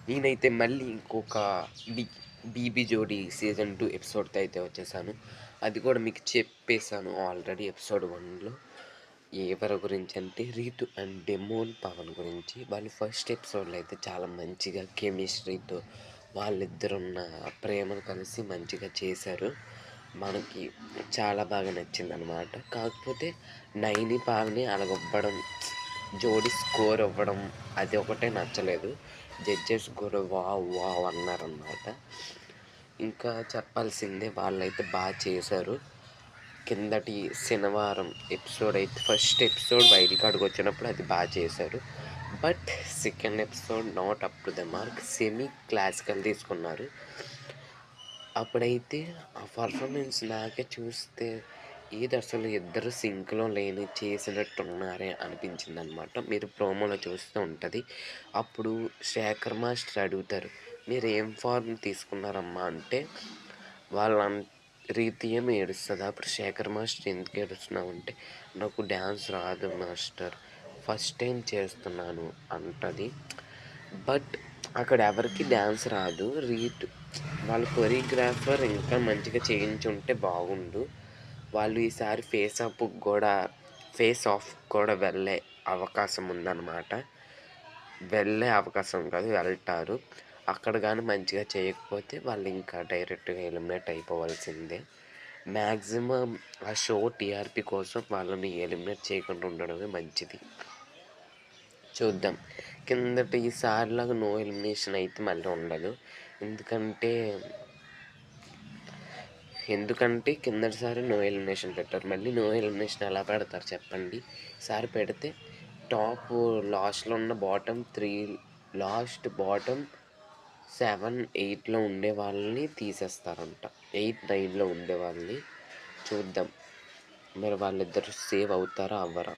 నేనైతే మళ్ళీ ఇంకొక బి 'బీబీ జోడీ' సీజన్ 2 ఎపిసోడ్‌తో అయితే వచ్చేసాను. అది కూడా మీకు చెప్పేసాను ఆల్రెడీ ఎపిసోడ్ 1లో. ఎవరి గురించంటే 'రీతు అండ్ డెమోన్ పవన్' గురించి. వాళ్ళు ఫస్ట్ ఎపిసోడ్‌లో అయితే చాలా మంచిగా కెమిస్ట్రీతో వాళ్ళిద్దరున్న ప్రేమను కలిసి మంచిగా చేశారు. మనకి చాలా బాగా నచ్చిందనమాట. కాకపోతే 'నైని' 'పావని' అలగొబ్బడం, జోడీ స్కోర్ ఇవ్వడం అది ఒకటే నచ్చలేదు. జడ్జెస్ కూడా వావ్! వావ్! అన్నారనమాట. ఇంకా చెప్పాల్సిందే వాళ్ళైతే చేశారు. కిందటి శనివారం ఎపిసోడ్ అయితే ఫస్ట్ ఎపిసోడ్ వైల్డ్ కార్డ్‌కొచ్చినప్పుడు అది చేశారు. But second episode not up to the mark. Semi classical తీసుకున్నారు. అప్పుడైతే ఆ పర్ఫార్మెన్స్ నాకే చూస్తే ఏదసలు ఇద్దరు సింక్‌లో లేని చేసినట్టున్నారే అనిపించిందనమాట. మీరు ప్రోమోలో చూస్తే ఉంటది. అప్పుడు శేఖర్ మాస్టర్ అడుగుతారు, "మీరేం ఫార్మ్ తీసుకున్నారమ్మా" అంటే రీతి ఏమో ఏడుస్తది. అప్పుడు శేఖర్ మాస్టర్ "ఎందుకు ఏడుస్తున్నావంటే" "నాకు డ్యాన్స్ రాదు మాస్టర్. ఫస్ట్ టైం చేస్తున్నాను" అంటది. బట్ అక్కడ ఎవరికీ డ్యాన్స్ రాదు. వాళ్ళ కొరియోగ్రాఫర్ ఇంకా మంచిగా చేయించుంటే బాగుండు. వాళ్ళు ఈసారి ఫేస్ ఆఫ్ కూడా అవకాశం ఉందన్నమాట. వెళ్ళే అవకాశం కాదు, వెళ్తారు. అక్కడ గాని మంచిగా చేయకపోతే వాళ్ళు ఇంకా డైరెక్ట్‌గా ఎలిమినేట్ అయిపోవాల్సిందే. మ్యాక్సిమం ఆ షో టీఆర్‌పీ కోసం వాళ్ళని ఎలిమినేట్ చేయకుండా ఉండడమే మంచిది. చూద్దాం. ఈసారిలాగా నో ఎలిమినేషన్ అయితే మళ్ళీ ఉండదు. ఎందుకంటే కిందటిసారి నో ఎలిమినేషన్ పెట్టారు. మళ్ళీ నో ఎలిమినేషన్ ఎలా పెడతారు చెప్పండి? ఈసారి పెడితే లాస్ట్‌లో ఉన్న బాటమ్ 7, 8లో ఉండే వాళ్ళని తీసేస్తారంట. 8, 9లో ఉండే వాళ్ళని చూద్దాం. మరి వాళ్ళిద్దరూ సేవ్ అవుతారా? అవ్వరా?